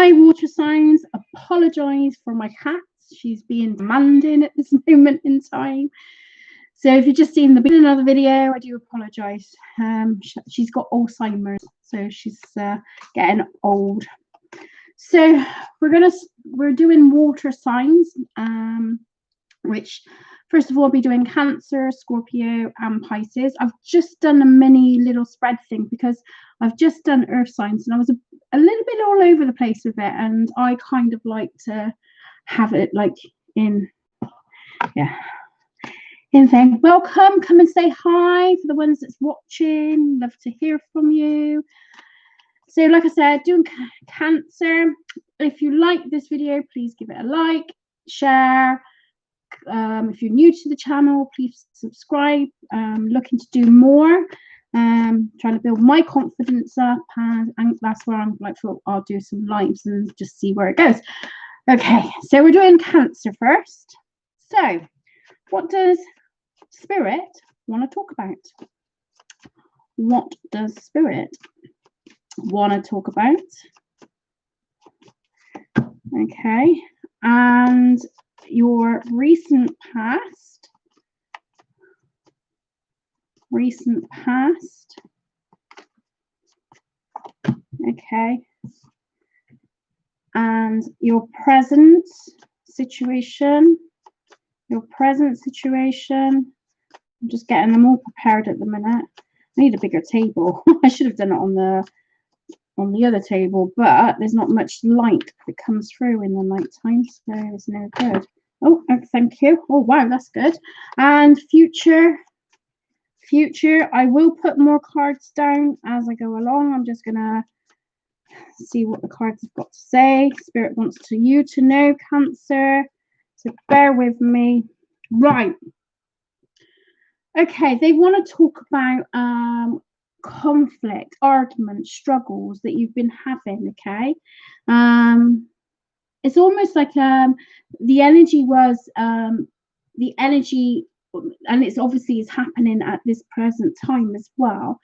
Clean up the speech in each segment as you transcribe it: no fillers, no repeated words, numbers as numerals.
Hi, water signs. Apologise for my cat. She's being demanding at this moment in time. So if you've just seen another video, I do apologise. She's got Alzheimer's, so she's getting old. So we're doing water signs, which first of all, I'll be doing Cancer, Scorpio, and Pisces. I've just done a mini little spread thing because I've just done Earth signs, and I was a little bit all over the place with it, and I kind of like to have it like in thing. Welcome, come and say hi for the ones that's watching. Love to hear from you. So like I said, doing Cancer. If you like this video, please give it a like, share. If you're new to the channel, please subscribe. Looking to do more, trying to build my confidence up, and that's where I'm like, I'll do some lives and just see where it goes. Okay, so we're doing Cancer first. So what does Spirit want to talk about? What does Spirit want to talk about? Okay, and your recent past, okay, and your present situation, I'm just getting them all prepared at the minute. I need a bigger table. I should have done it on the other table, but there's not much light that comes through in the night time, so it's no good. Oh, thank you. Oh wow, that's good. And future, I will put more cards down as I go along. I'm just gonna see what the cards have got to say. Spirit wants you to know, Cancer, so bear with me. Right, okay, they want to talk about conflict, arguments, struggles that you've been having. Okay, it's almost like the energy, and it's obviously is happening at this present time as well,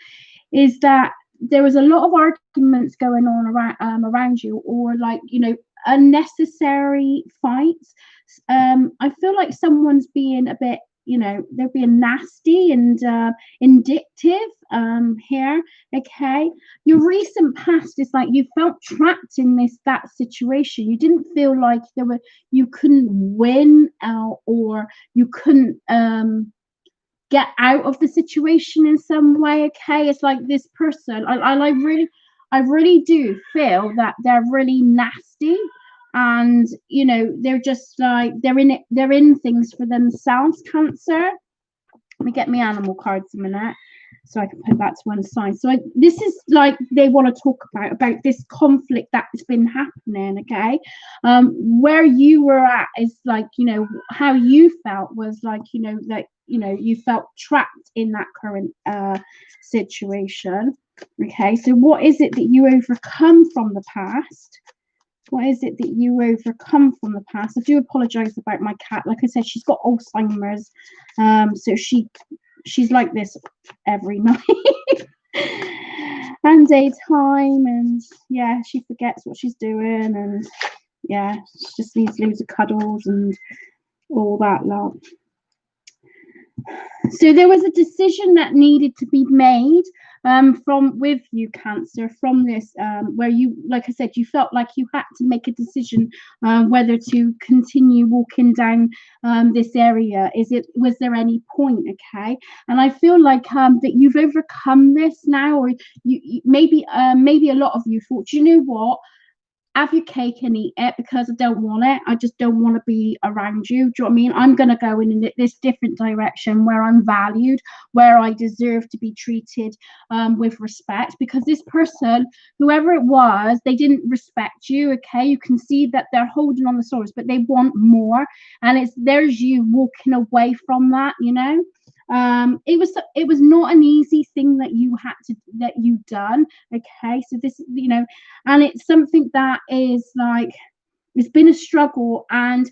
is that there was a lot of arguments going on around you, or like, you know, unnecessary fights. I feel like someone's being a bit, you know, they're being nasty and indictive here. Okay, your recent past is like you felt trapped in that situation. You didn't feel like you couldn't win or you couldn't get out of the situation in some way. Okay, it's like this person, I really do feel that they're really nasty. And you know, they're just like they're in things for themselves, Cancer. Let me get my animal cards a minute so I can put that to one side. So this is like they want to talk about this conflict that's been happening. Okay, where you were at is like, you know, how you felt was like, you know, that, you know, you felt trapped in that current situation. Okay, so what is it that you overcome from the past? What is it that you overcome from the past? I do apologize about my cat. Like I said, she's got Alzheimer's, so she's like this every night and daytime, and yeah, she forgets what she's doing, and yeah, she just needs loads of cuddles and all that lot. So there was a decision that needed to be made with you, Cancer, from this where you, like I said, you felt like you had to make a decision whether to continue walking down this area. Was there any point? Okay, and I feel like that you've overcome this now, or you maybe a lot of you thought, you know what, have your cake and eat it, because I don't want it. I just don't want to be around you. Do you know what I mean? I'm going to go in this different direction where I'm valued, where I deserve to be treated with respect, because this person, whoever it was, they didn't respect you. Okay, you can see that they're holding on the swords, but they want more, and there's you walking away from that, you know. It was not an easy thing that you've done. Okay, so this, you know, and it's something that is like, it's been a struggle, and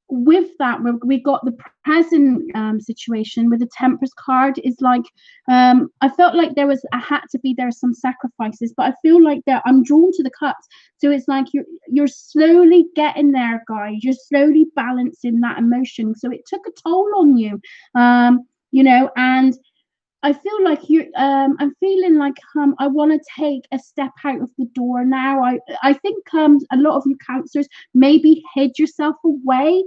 with that, we got the present situation with the Temperance card is like, I felt like I had to be there some sacrifices, but I feel like that I'm drawn to the cups, so it's like you're slowly getting there, guys. You're slowly balancing that emotion, so it took a toll on you, you know. And I feel like I'm feeling like I want to take a step out of the door now. I think a lot of you cancers maybe hid yourself away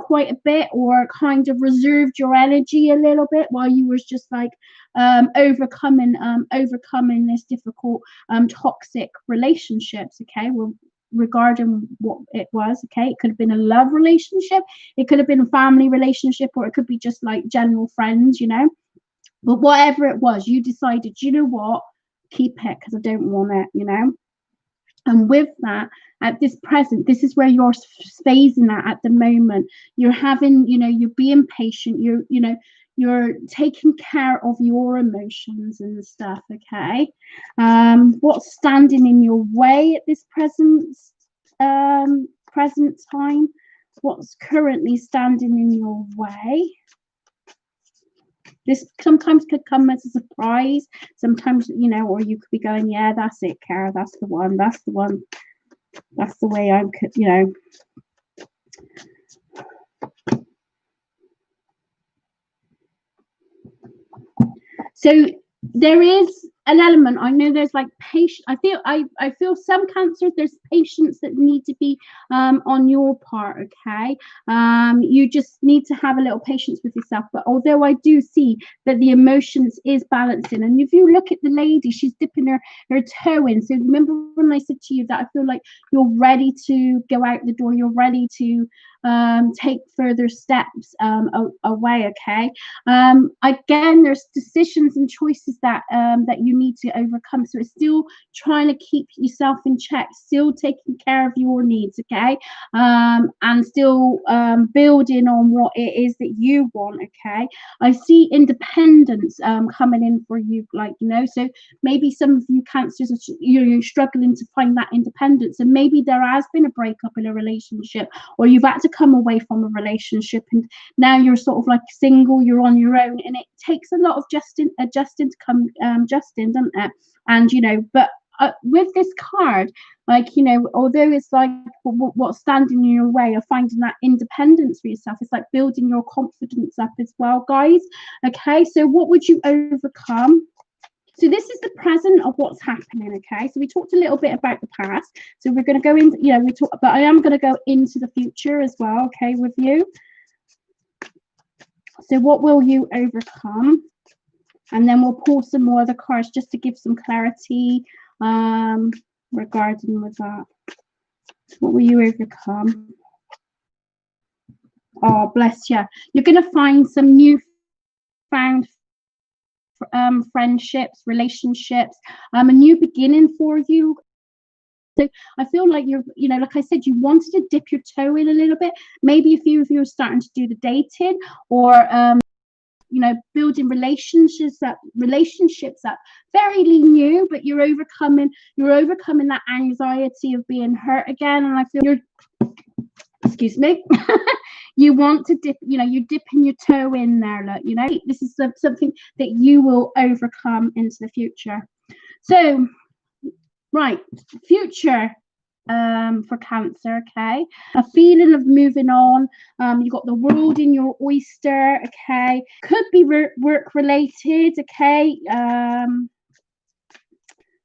quite a bit, or kind of reserved your energy a little bit while you was just like overcoming this difficult toxic relationships. Okay, well, regarding what it was, okay, it could have been a love relationship, it could have been a family relationship, or it could be just like general friends, you know. But whatever it was, you decided, you know what, keep it, because I don't want it, you know. And with that, at this present, this is where you're phasing at the moment. You're having, you know, you're being patient. You're taking care of your emotions and stuff. Okay. What's standing in your way at this present time? What's currently standing in your way? This sometimes could come as a surprise. Sometimes, you know, or you could be going, yeah, that's it, Cara, that's the one, that's the one, that's the way I could, you know. So there is an element, I know there's like patience. I feel some cancers, there's patience that need to be on your part. Okay, you just need to have a little patience with yourself. But although I do see that the emotions is balancing, and if you look at the lady, she's dipping her toe in. So remember when I said to you that I feel like you're ready to go out the door, you're ready to take further steps away. Okay, again, there's decisions and choices that that you need to overcome, so it's still trying to keep yourself in check, still taking care of your needs. Okay, and still building on what it is that you want. Okay, I see independence coming in for you, like, you know. So maybe some of you cancers are you're struggling to find that independence, and maybe there has been a breakup in a relationship, or you've had to come away from a relationship, and now you're sort of like single, you're on your own, and it takes a lot of adjusting to come doesn't it? And you know, but with this card, like, you know, although it's like what's standing in your way of finding that independence for yourself, it's like building your confidence up as well, guys. Okay, so what would you overcome? So this is the present of what's happening. Okay, so we talked a little bit about the past, so we're going to go in, you know, but I am going to go into the future as well, okay, with you. So what will you overcome? And then we'll pull some more of the cards just to give some clarity regarding with that. What will you overcome? Oh, bless you. You're going to find some newfound friendships, relationships, a new beginning for you. So I feel like you're, you know, like I said, you wanted to dip your toe in a little bit. Maybe a few of you are starting to do the dating, or you know, building relationships up very new, but you're overcoming that anxiety of being hurt again. And I feel you're, excuse me, you want to dip, you know, you're dipping your toe in there. Look, you know, this is something that you will overcome into the future. So, right, future for Cancer. Okay, a feeling of moving on. You got the world in your oyster. Okay, could be work related. Okay,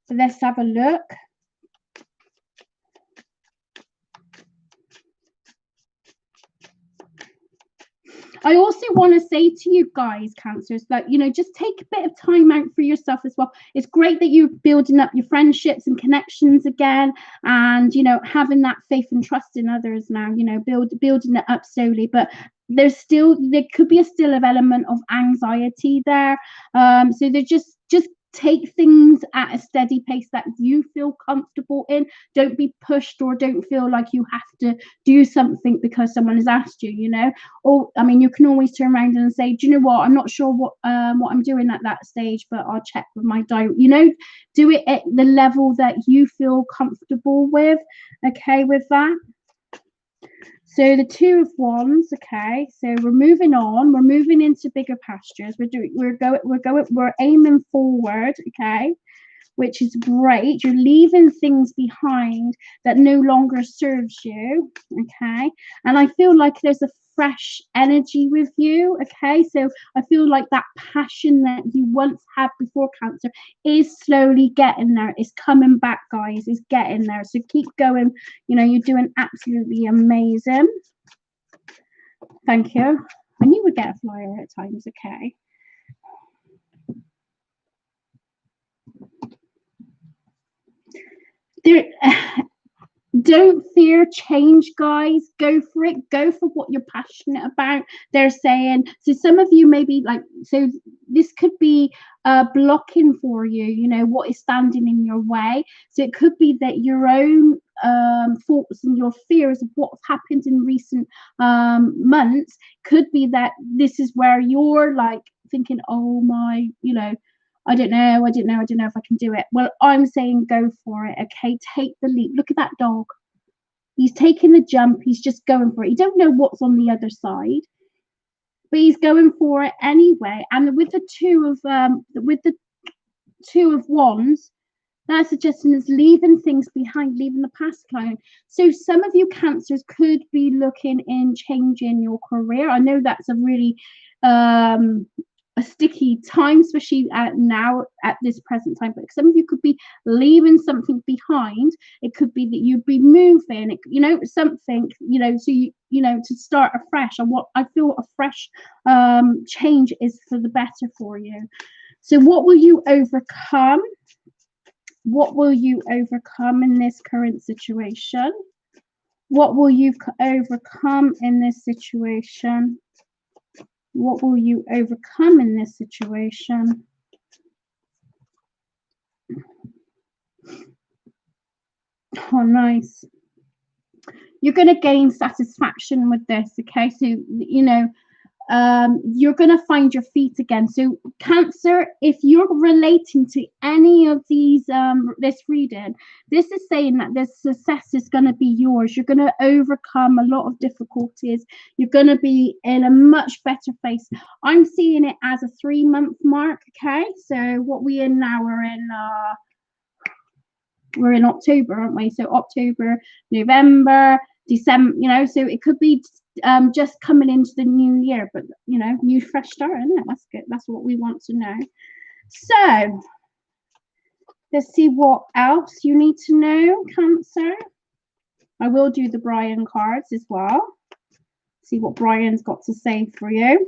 so let's have a look. I also want to say to you guys, Cancers, that, you know, just take a bit of time out for yourself as well. It's great that you're building up your friendships and connections again, and, you know, having that faith and trust in others now, you know, building it up slowly. But there could be still an element of anxiety there. So they're just take things at a steady pace that you feel comfortable in. Don't be pushed, or don't feel like you have to do something because someone has asked you, you know. Or, I mean, you can always turn around and say, do you know what, I'm not sure what I'm doing at that stage, but I'll check with my diary. You know, do it at the level that you feel comfortable with. Okay, with that. So the Two of Wands, okay. So we're moving on. We're moving into bigger pastures. We're aiming forward, okay, which is great. You're leaving things behind that no longer serves you, okay. And I feel like there's a fresh energy with you, okay. So I feel like that passion that you once had before Cancer is slowly getting there. It's coming back, guys. It's getting there. So keep going. You know, you're doing absolutely amazing. Thank you. I knew we'd get a flyer at times, okay. There, don't fear change, guys. Go for it. Go for what you're passionate about. They're saying, so some of you may be like, so this could be blocking for you, you know, what is standing in your way. So it could be that your own thoughts and your fears of what's happened in recent months could be that this is where you're like thinking, oh my, you know, I don't know if I can do it. Well, I'm saying go for it, okay? Take the leap. Look at that dog. He's taking the jump. He's just going for it. You don't know what's on the other side, but he's going for it anyway. And with the Two of Wands, that suggestion is leaving things behind, leaving the past behind. So some of you Cancers could be looking in changing your career. I know that's a really a sticky time, especially now at this present time, but some of you could be leaving something behind. It could be that you'd be moving, you know, something, you know, so you know, to start afresh. And what I feel a fresh change is for the better for you. So what will you overcome? What will you overcome in this current situation? What will you overcome in this situation? What will you overcome in this situation? Oh, nice. You're going to gain satisfaction with this, okay? So, you know, you're going to find your feet again. So Cancer, if you're relating to any of these this reading, this is saying that this success is going to be yours. You're going to overcome a lot of difficulties. You're going to be in a much better place. I'm seeing it as a 3-month mark, okay? So what we in now, we're in October, aren't we? So October, November, December, you know, so it could be just coming into the new year, but you know, new fresh start, isn't it? That's good. That's what we want to know. So let's see what else you need to know, Cancer. I will do the Brian cards as well. See what Brian's got to say for you.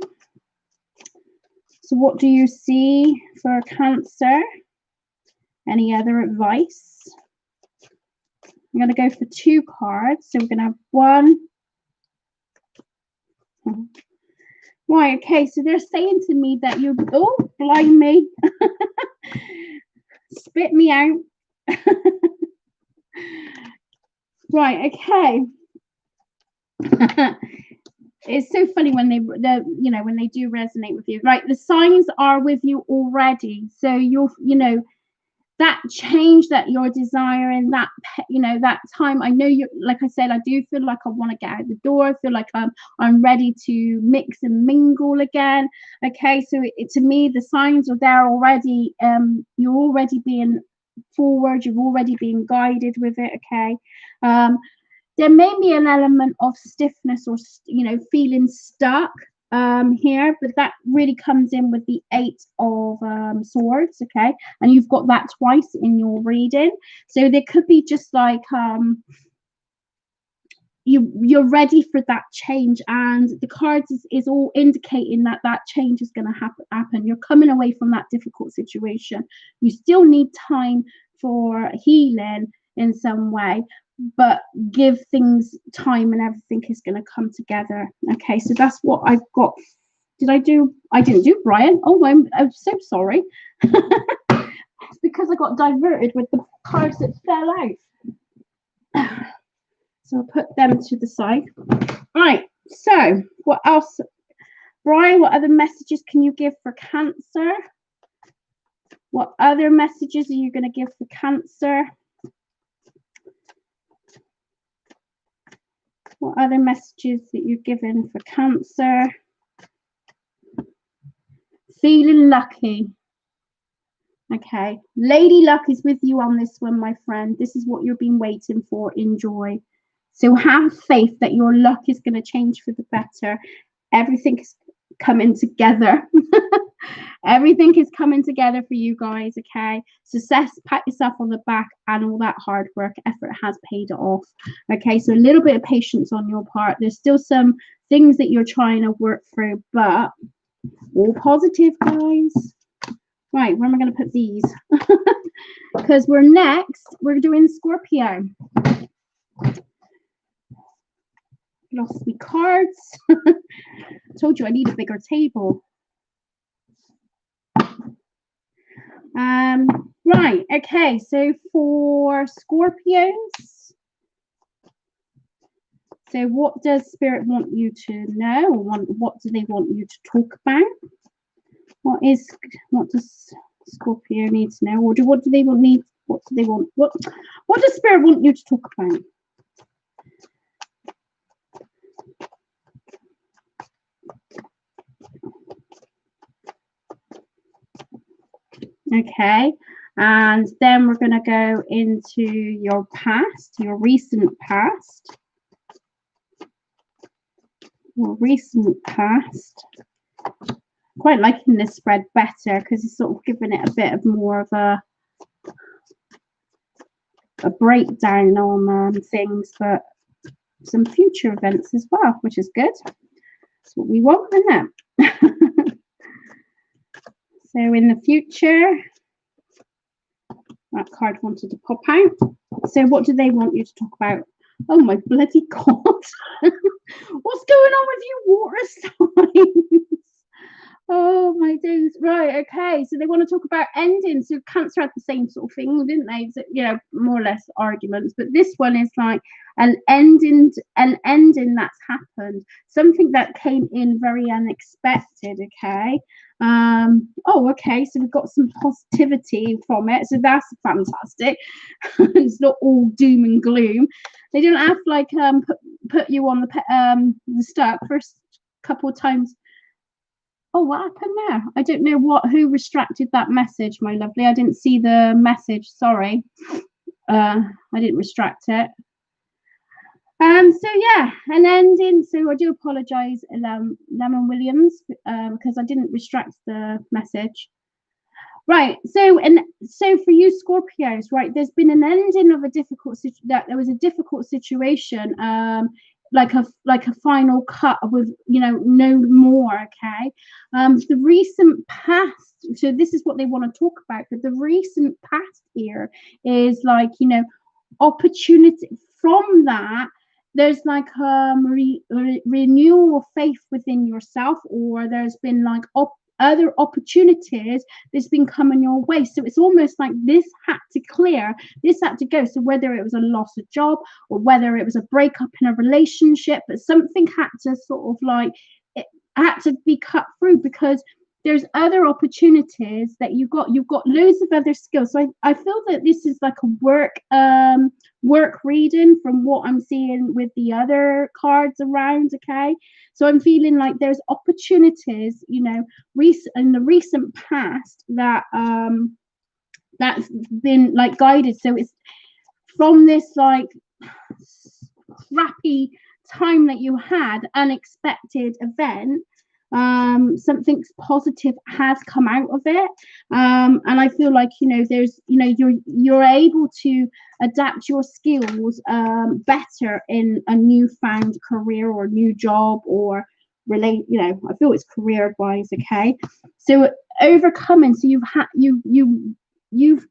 So what do you see for Cancer? Any other advice? I'm going to go for 2 cards. So we're going to have 1. Right, okay, so they're saying to me that you're, oh, blind me. Spit me out. Right, okay. It's so funny when they you know, when they do resonate with you. Right, the signs are with you already. So you're, you know, that change that you're desiring, that, you know, that time. I know you, like I said, I do feel like I want to get out the door. I feel like I'm ready to mix and mingle again. Okay, so to me, the signs are there already. You're already being forward. You've already been guided with it. Okay. There may be an element of stiffness or, you know, feeling stuck here, but that really comes in with the 8 of swords, okay? And you've got that twice in your reading. So there could be just like you're ready for that change, and the cards is all indicating that that change is going to happen. You're coming away from that difficult situation. You still need time for healing in some way, but give things time and everything is going to come together. Okay, so that's what I've got. I didn't do Brian. Oh, I'm so sorry. It's because I got diverted with the cards that fell out. So I'll put them to the side. Right, so what else? Brian, what other messages can you give for Cancer? What other messages are you going to give for Cancer? What other messages that you're given for Cancer? Feeling lucky. Okay, Lady Luck is with you on this one, my friend. This is what you've been waiting for. Enjoy. So have faith that your luck is going to change for the better. Everything is coming together. Everything is coming together for you guys, okay? Success, pat yourself on the back, and all that hard work, effort has paid off. Okay, so a little bit of patience on your part. There's still some things that you're trying to work through, but all positive, guys. Right, where am I going to put these? Because we're doing Scorpio. Lost me cards. Told you I need a bigger table. Right, okay, so for Scorpios, so what does Spirit want you to know, or what do they want you to talk about? What does Scorpio need to know? What do they want? What does Spirit want you to talk about? Okay, and then we're going to go into your past, your recent past. Your recent past. Quite liking this spread better because it's sort of giving it a bit of more of a breakdown on things, but some future events as well, which is good. That's what we want, isn't it? So in the future, that card wanted to pop out. So what do they want you to talk about? Oh my bloody God. What's going on with you water signs? Oh my days. Right, okay. So they want to talk about endings. So Cancer had the same sort of thing, didn't they? So, you know, more or less arguments. But this one is like an ending that's happened. Something that came in very unexpected, okay? Oh, okay. So we've got some positivity from it. So that's fantastic. It's not all doom and gloom. They don't have to like put you on the stuck first couple of times. Oh, what happened there? I don't know who restracted that message, my lovely. I didn't see the message. Sorry. I didn't restract it. So yeah, an ending. So I do apologize, Lemon Williams, because I didn't restract the message. Right. So for you Scorpios, right, there's been an ending of a difficult situation. Like a final cut with, you know, no more. Okay. The recent past. So this is what they want to talk about. But the recent past here is like, you know, opportunity from that. There's like renewal of faith within yourself, or there's been like other opportunities that's been coming your way. So it's almost like this had to clear, this had to go. So whether it was a loss of job or whether it was a breakup in a relationship, but something had to sort of like, it had to be cut through, because there's other opportunities that you've got loads of other skills. So I feel that this is like a work reading from what I'm seeing with the other cards around. Okay, so I'm feeling like there's opportunities, you know, in the recent past that that's been like guided. So it's from this like crappy time that you had, unexpected event. Something positive has come out of it, and I feel like, you know, there's, you know, you're able to adapt your skills better in a newfound career or new job, or relate, you know, I feel it's career wise. Okay, so overcoming, so you've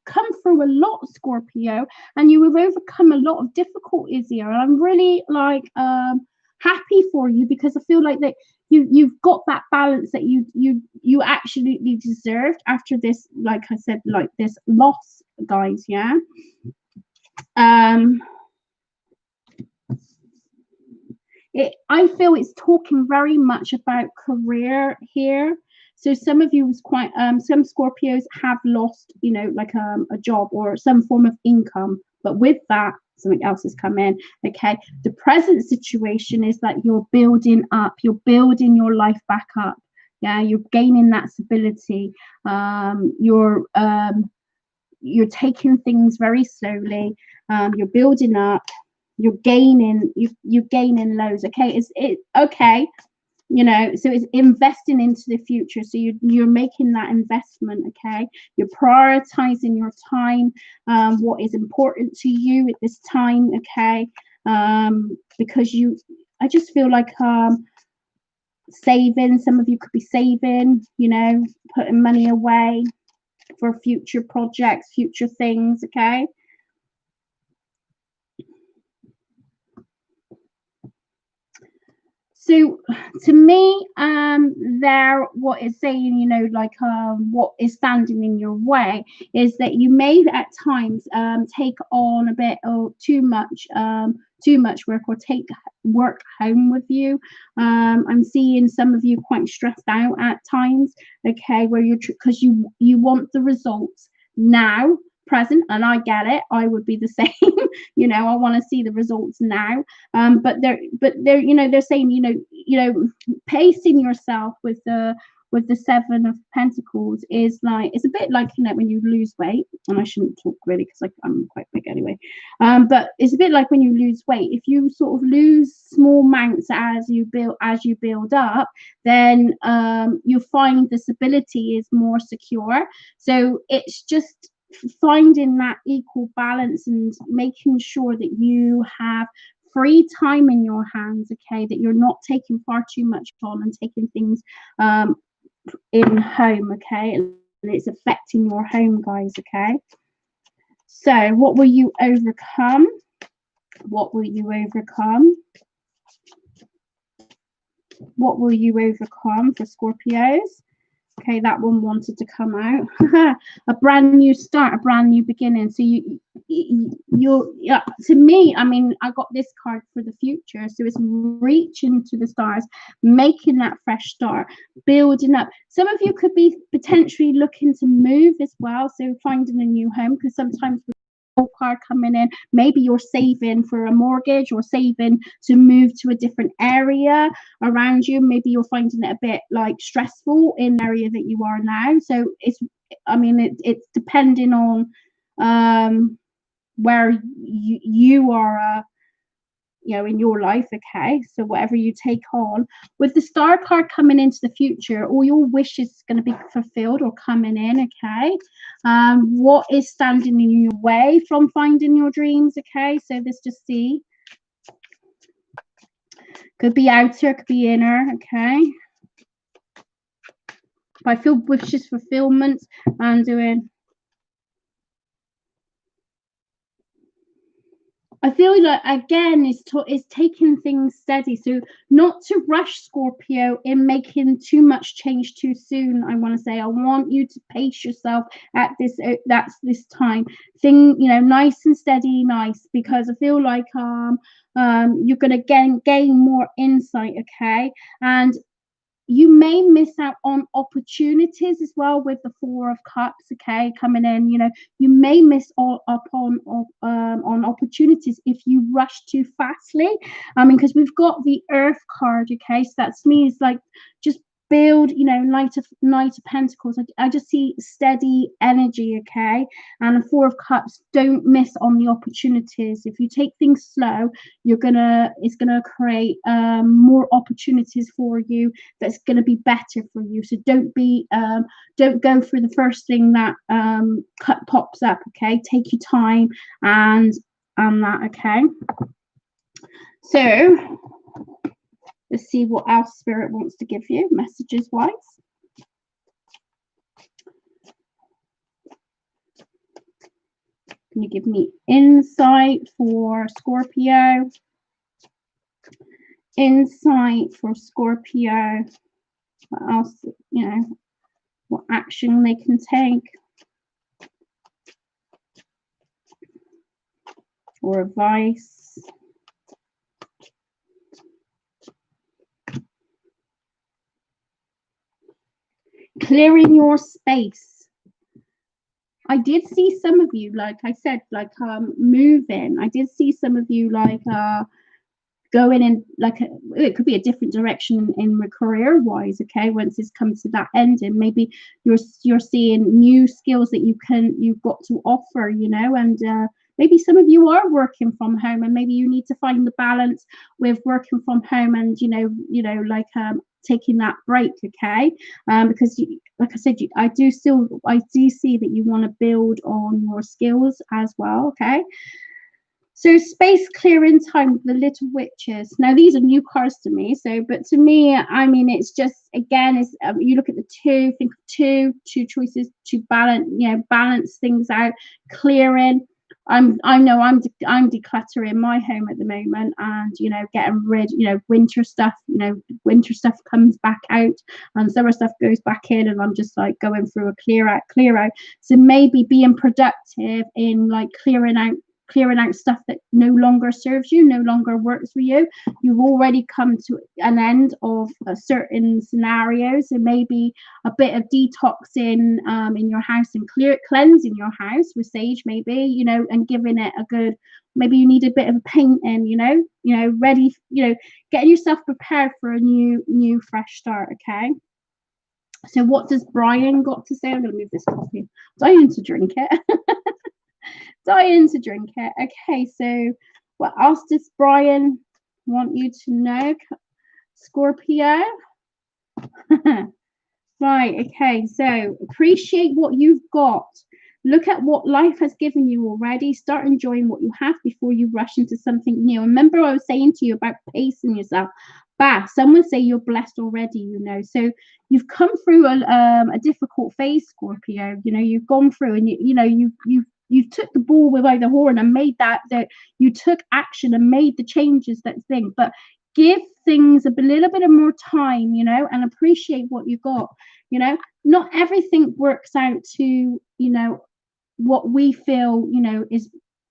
come through a lot, Scorpio, and you have overcome a lot of difficulties here, and I'm really like happy for you, because I feel like that you've got that balance that you absolutely deserved after this, like I said, like this loss, guys. Yeah. I feel it's talking very much about career here. So some of you was quite some Scorpios have lost, you know, like a job or some form of income, But with that, something else has come in. Okay, the present situation is that you're building up, you're building your life back up. Yeah, you're gaining that stability. You're taking things very slowly. You're building up. You're gaining. You're gaining loads. Okay, it okay? You know, so it's investing into the future. So you're making that investment. Okay, you're prioritizing your time, what is important to you at this time. Okay, because I just feel like saving, some of you could be saving, you know, putting money away for future projects, future things. Okay, so to me, what it's saying, you know, like what is standing in your way is that you may at times take on a bit of too much work, or take work home with you. I'm seeing some of you quite stressed out at times. Okay, where you're because you want the results now, present, and I get it. I would be the same. You know, I want to see the results now. But they're you know, they're saying, you know, pacing yourself with the Seven of Pentacles is like, it's a bit like, you know, when you lose weight, and I shouldn't talk really because I'm quite big anyway. But it's a bit like when you lose weight. If you sort of lose small amounts as you build up, then you find the stability is more secure. So it's just finding that equal balance and making sure that you have free time in your hands. Okay, that you're not taking far too much on and taking things in home. Okay, and it's affecting your home, guys. Okay, so what will you overcome? What will you overcome? What will you overcome for Scorpios? Okay, that one wanted to come out. A brand new start, a brand new beginning. So you're, yeah, to me, I mean, I got this card for the future. So it's reaching to the stars, making that fresh start, building up. Some of you could be potentially looking to move as well. So finding a new home, because sometimes with card coming in, maybe you're saving for a mortgage or saving to move to a different area around you. Maybe you're finding it a bit like stressful in the area that you are now. So it's, I mean, it's depending on where you are you know, in your life. Okay, so whatever you take on, with the star card coming into the future, all your wishes is going to be fulfilled or coming in. Okay, what is standing in your way from finding your dreams? Okay, so let's just see, could be outer, could be inner. Okay, if I feel wishes fulfillment, I'm doing, I feel like again is taking things steady. So not to rush, Scorpio, in making too much change too soon. I want to say, I want you to pace yourself at this time. Thing, you know, nice and steady, nice, because I feel like you're gonna gain more insight. Okay, and you may miss out on opportunities as well with the Four of Cups. Okay, coming in, you know, you may miss up on opportunities if you rush too fastly. I mean, because we've got the Earth card. Okay, so that's me, it's like just build, you know, Knight of Pentacles. I just see steady energy. Okay, and the Four of Cups, don't miss on the opportunities. If you take things slow, it's gonna create more opportunities for you that's going to be better for you. So don't go for the first thing that pops up. Okay, take your time and that. Okay, so let's see what else Spirit wants to give you messages wise. Can you give me insight for Scorpio? Insight for Scorpio. What else, you know, what action they can take, or advice. Clearing your space. I did see some of you, like I said, like moving. I did see some of you like going in like it could be a different direction in career wise. Okay, once it's come to that ending, maybe you're seeing new skills that you've got to offer, you know, and maybe some of you are working from home, and maybe you need to find the balance with working from home and like taking that break. Okay, because like I said, I do see that you want to build on your skills as well. Okay. So space clearing time with the little witches. Now these are new cards to me. So, but to me, I mean, it's just again, it's you look at the two, think of two choices to balance things out, clearing. I know I'm decluttering my home at the moment, and getting rid, winter stuff. Winter stuff comes back out, and summer stuff goes back in, and I'm just like going through a clear out. So maybe being productive in like clearing out stuff that no longer serves you, no longer works for you. You've already come to an end of a certain scenario, so maybe a bit of detoxing in your house and cleansing your house with sage, maybe, and giving it a good, maybe you need a bit of a painting, ready, getting yourself prepared for a new fresh start. Okay, so what does Brian got to say? I'm going to move this coffee. I'm dying to drink it. Dying to drink it. Okay, so what else does Brian want you to know, Scorpio? Right, okay, so appreciate what you've got. Look at what life has given you already. Start enjoying what you have before you rush into something new. Remember I was saying to you about pacing yourself. Some would say you're blessed already, so you've come through a difficult phase, Scorpio. You've gone through, and you took the ball by the horn and made that you took action and made the changes, that thing. But give things a little bit of more time, and appreciate what you got. Not everything works out to what we feel is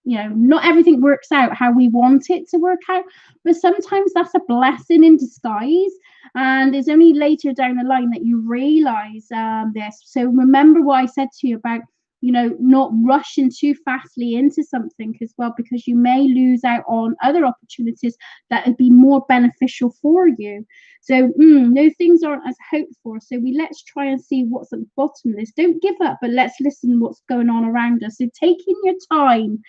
not everything works out how we want it to work out, but sometimes that's a blessing in disguise, and it's only later down the line that you realize this. So remember what I said to you about not rushing too fastly into something as well, because you may lose out on other opportunities that would be more beneficial for you. So no, things aren't as hoped for. So let's try and see what's at the bottom of this. Don't give up, but let's listen what's going on around us. So taking your time,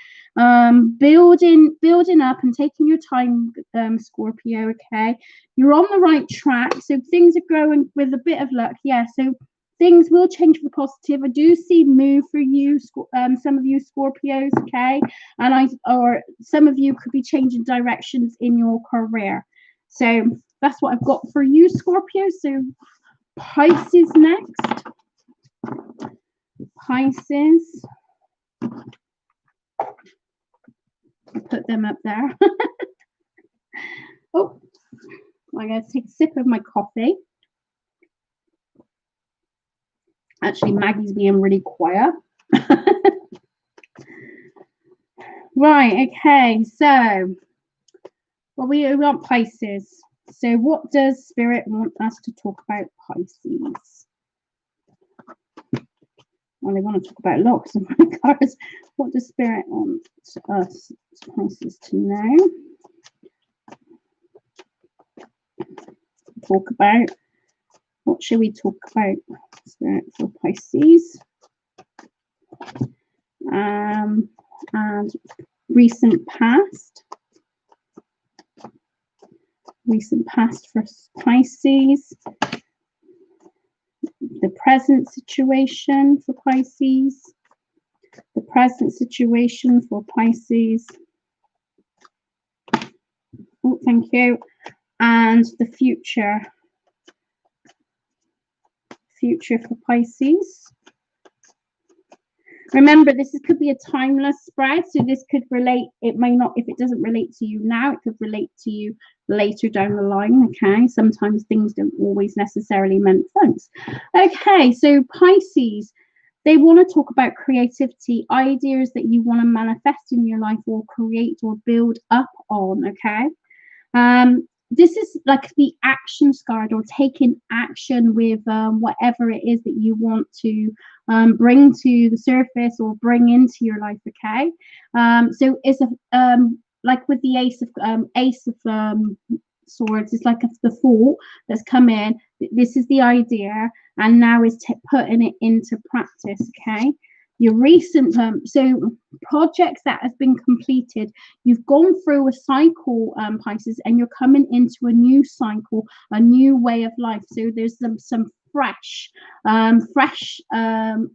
building up and taking your time, Scorpio. Okay, you're on the right track. So things are going with a bit of luck. Yeah. So things will change for the positive. I do see move for you, some of you Scorpios, okay? Or some of you could be changing directions in your career. So that's what I've got for you, Scorpio. So Pisces next. Pisces. I'll put them up there. Oh, I'm going to take a sip of my coffee. Actually, Maggie's being really quiet. Right, okay, so we want Pisces. So what does Spirit want us to talk about Pisces? Well, they want to talk about lots of my cards. What does Spirit want us, Pisces, to know? Talk about. What should we talk about, Spirit, for Pisces? And recent past for Pisces. The present situation for Pisces. The present situation for Pisces. Oh, thank you. And the future for Pisces. Remember, this could be a timeless spread, so this could relate. It may not, if it doesn't relate to you now, it could relate to you later down the line. Okay, sometimes things don't always necessarily make sense. Okay, so Pisces, they want to talk about creativity, ideas that you want to manifest in your life or create or build up on. Okay, this is like the action card, or taking action with whatever it is that you want to bring to the surface or bring into your life. Okay, so it's a like with the ace of swords, it's like the thought that's come in. This is the idea, and now is putting it into practice. Okay, your recent so projects that has been completed, you've gone through a cycle, Pisces, and you're coming into a new cycle, a new way of life. So there's some fresh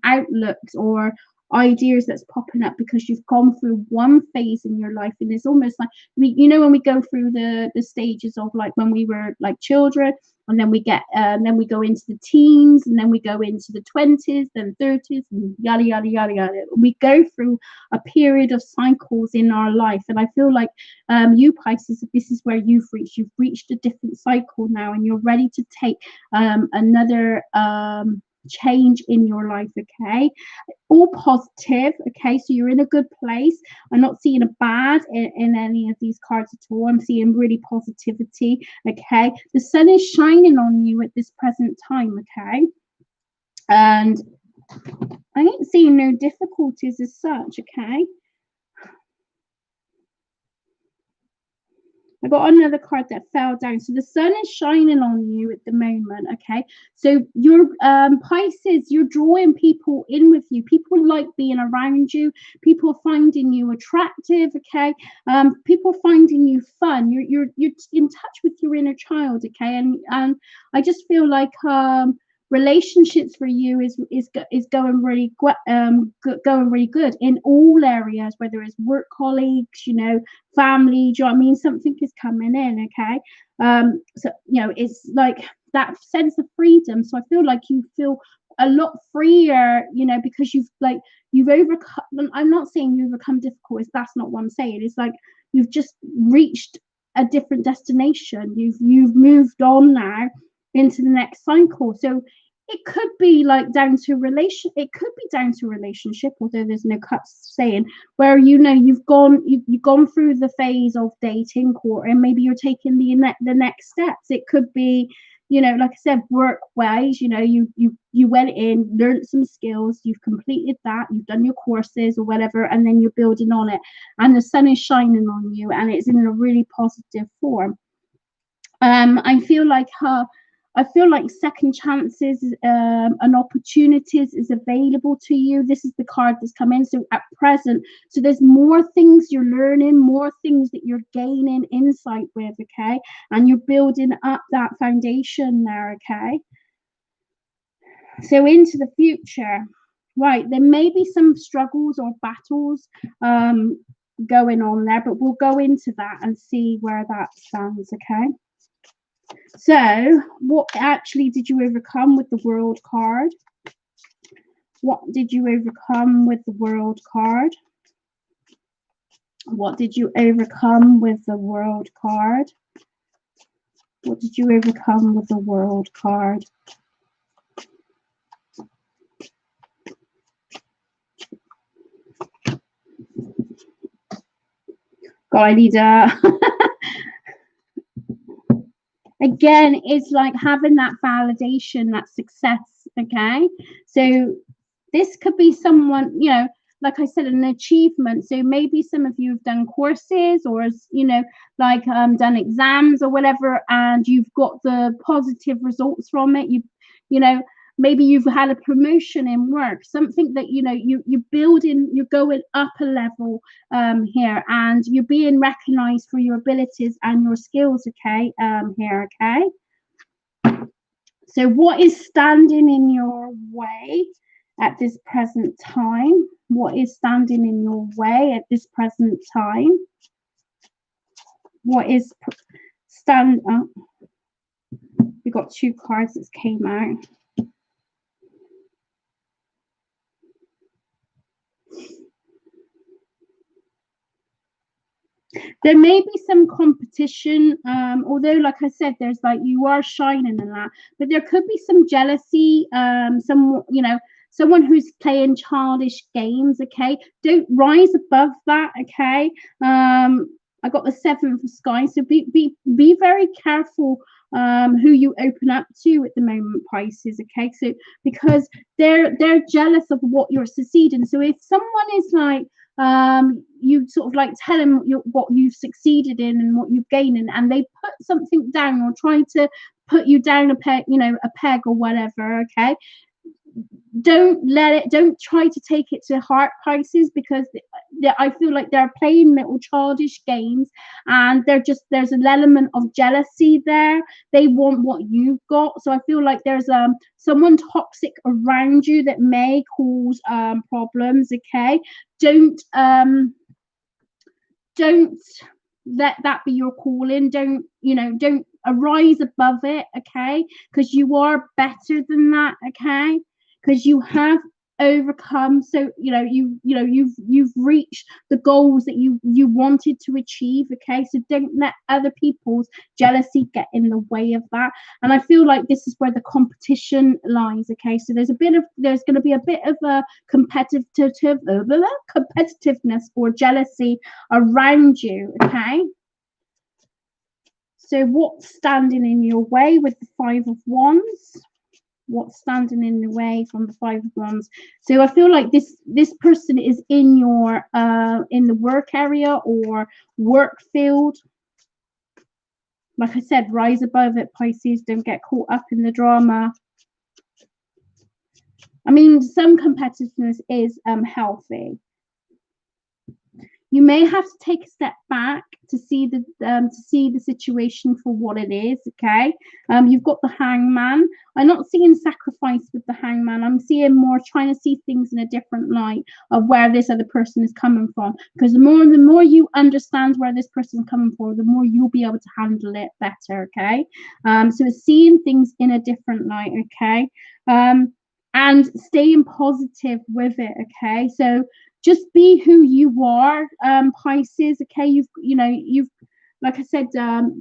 outlooks or ideas that's popping up because you've gone through one phase in your life, and it's almost like when we go through the stages of like when we were like children, and then we get then we go into the teens, and then we go into the 20s, then 30s, and yada yada yada yada. We go through a period of cycles in our life, and I feel like you Pisces, this is where you've reached a different cycle now, and you're ready to take another change in your life. Okay, all positive. Okay, so you're in a good place. I'm not seeing a bad in any of these cards at all. I'm seeing really positivity. Okay, the sun is shining on you at this present time. Okay, and I ain't seeing no difficulties as such. Okay, I got another card that fell down. So the sun is shining on you at the moment. Okay, so you're Pisces, you're drawing people in with you. People like being around you. People are finding you attractive. Okay, people are finding you fun. You're in touch with your inner child. Okay, and I just feel like relationships for you is going really going really good in all areas, whether it's work colleagues, family. Do you know what I mean? Something is coming in. Okay, so it's like that sense of freedom. So I feel like you feel a lot freer, because you've overcome. I'm not saying you overcome difficulties, that's not what I'm saying. It's like you've just reached a different destination. You've moved on now into the next cycle. So it could be like down to relationship, although there's no cuts saying, where you've gone through the phase of dating, court, and maybe you're taking the next steps. It could be, like I said, work wise, you went in, learned some skills, you've completed that, you've done your courses or whatever, and then you're building on it, and the sun is shining on you, and it's in a really positive form. I feel like second chances and opportunities is available to you. This is the card that's come in. So at present, so there's more things you're learning, more things that you're gaining insight with, okay? And you're building up that foundation there, okay? So into the future, right, there may be some struggles or battles going on there, but we'll go into that and see where that stands, okay? So, what actually did you overcome with the World card? What did you overcome with the World card? What did you overcome with the World card? What did you overcome with the World card? God, I need again, it's like having that validation, that success, okay? So this could be someone, like I said, an achievement. So maybe some of you have done courses or, done exams or whatever, and you've got the positive results from it. Maybe you've had a promotion in work, something that you're building, you're going up a level here, and you're being recognized for your abilities and your skills, okay, here, okay? So what is standing in your way at this present time? What is standing in your way at this present time? What is we got two cards that came out. There may be some competition, although, like I said, there's you are shining in that, but there could be some jealousy, someone who's playing childish games, okay? Don't rise above that, okay? I got the 7th of Sky, so be very careful who you open up to at the moment, Pisces. Okay, so because they're jealous of what you're succeeding. So if someone is like, you sort of like tell them what you've succeeded in and what you've gained in, and they put something down or try to put you down a peg, a peg or whatever. Okay, don't try to take it to heart, Pisces, because I feel like they're playing little childish games, and there's an element of jealousy there. They want what you've got, so I feel like there's someone toxic around you that may cause problems. Okay, don't let that be your calling. Don't arise above it. Okay, because you are better than that. Okay, because you have overcome, so you've reached the goals that you wanted to achieve. Okay, so don't let other people's jealousy get in the way of that. And I feel like this is where the competition lies. Okay, so there's going to be a bit of a competitiveness or jealousy around you. Okay, so what's standing in your way with the Five of Wands? What's standing in the way from the Five of Wands? So I feel like this person is in your in the work area or work field. Like I said, rise above it, Pisces. Don't get caught up in the drama. I mean, some competitiveness is healthy. You may have to take a step back to see the situation for what it is. Okay, you've got the Hangman. I'm not seeing sacrifice with the Hangman. I'm seeing more trying to see things in a different light of where this other person is coming from. Because the more you understand where this person is coming from, the more you'll be able to handle it better. Okay, so it's seeing things in a different light. Okay, and staying positive with it. Okay, so just be who you are, Pisces. Okay, you've like I said,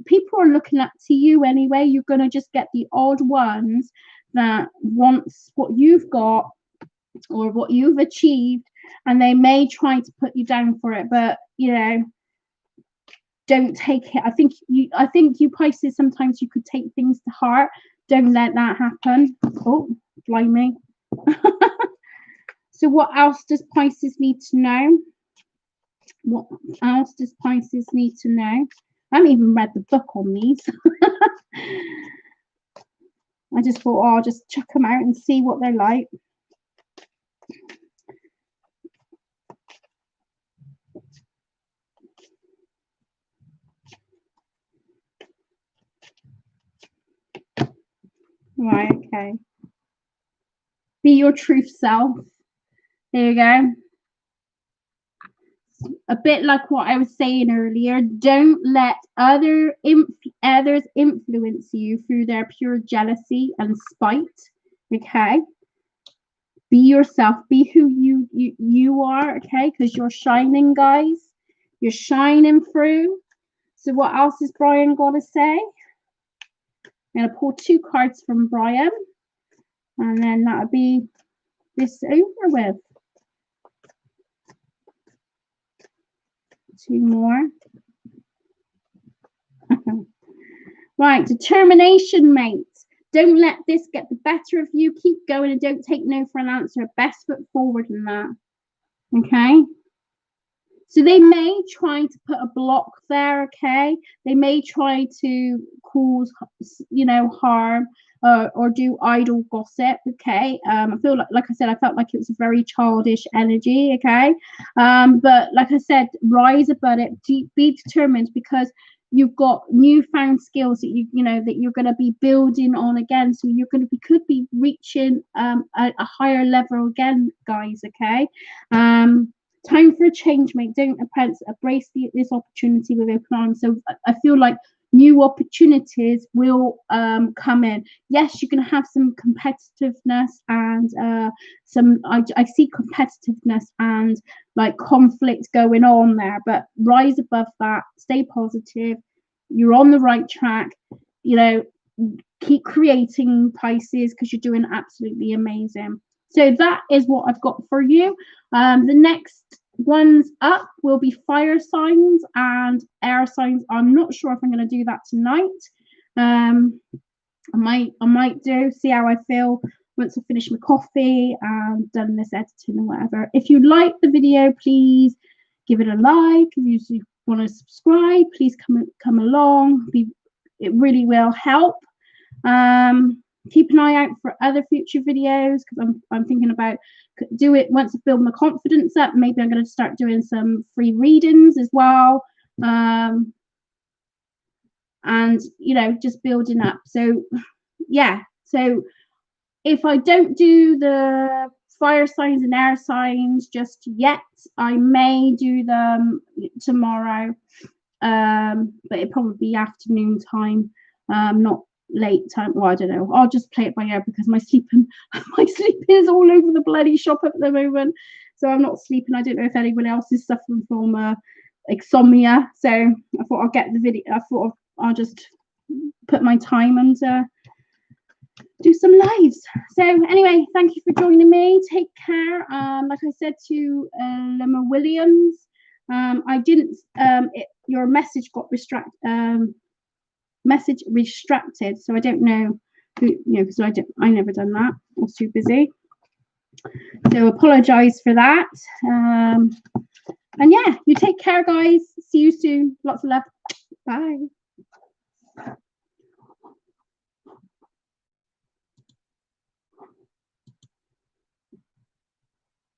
people are looking up to you anyway. You're gonna just get the odd ones that wants what you've got or what you've achieved, and they may try to put you down for it, but don't take it. I think you Pisces, sometimes you could take things to heart. Don't let that happen. Oh, blimey. So what else does Pisces need to know? What else does Pisces need to know? I haven't even read the book on these. I just thought, oh, I'll just chuck them out and see what they're like. Right, okay. Be your truth self. There you go. A bit like what I was saying earlier, don't let others influence you through their pure jealousy and spite. Okay, be yourself, be who you are. Okay, because you're shining, guys. You're shining through. So what else is Brian got to say? I'm going to pull 2 cards from Brian, and then that'll be this over with. 2 more. Right, determination, mates. Don't let this get the better of you. Keep going and don't take no for an answer. Best foot forward in that. Okay? So they may try to put a block there, okay? They may try to cause, harm or do idle gossip, okay? I feel like I said, I felt like it was a very childish energy, okay? But like I said, rise above it, be determined, because you've got newfound skills that that you're going to be building on again. So you're going to could be reaching a higher level again, guys, okay? Time for a change, mate. Don't embrace this opportunity with open arms. So I feel like new opportunities will come in. Yes, you're going to have some competitiveness and I see competitiveness and like conflict going on there, but rise above that. Stay positive. You're on the right track. Keep creating, Pisces, because you're doing absolutely amazing. So that is what I've got for you. The next ones up will be fire signs and air signs. I'm not sure if I'm going to do that tonight. I might see how I feel once I finish my coffee and done this editing or whatever. If you like the video, please give it a like. If you want to subscribe, please come along. It really will help. Keep an eye out for other future videos, because I'm thinking about do it once I build my confidence up. Maybe I'm going to start doing some free readings as well. And you know, just building up. So yeah, so if I don't do the fire signs and air signs just yet, I may do them tomorrow, but it'll probably be afternoon time, not late time. Well, I don't know, I'll just play it by ear, because my sleep is all over the bloody shop at the moment, so I'm not sleeping. I don't know if anyone else is suffering from insomnia, so I thought I'll get the video. I thought I'll just put my time and do some lives. So anyway, thank you for joining me. Take care. Like I said to Lemma Williams, I didn't your message got restricted, so I don't know who, you know, because I never done that. I was too busy, so apologize for that. And yeah, you take care, guys. See you soon. Lots of love. Bye.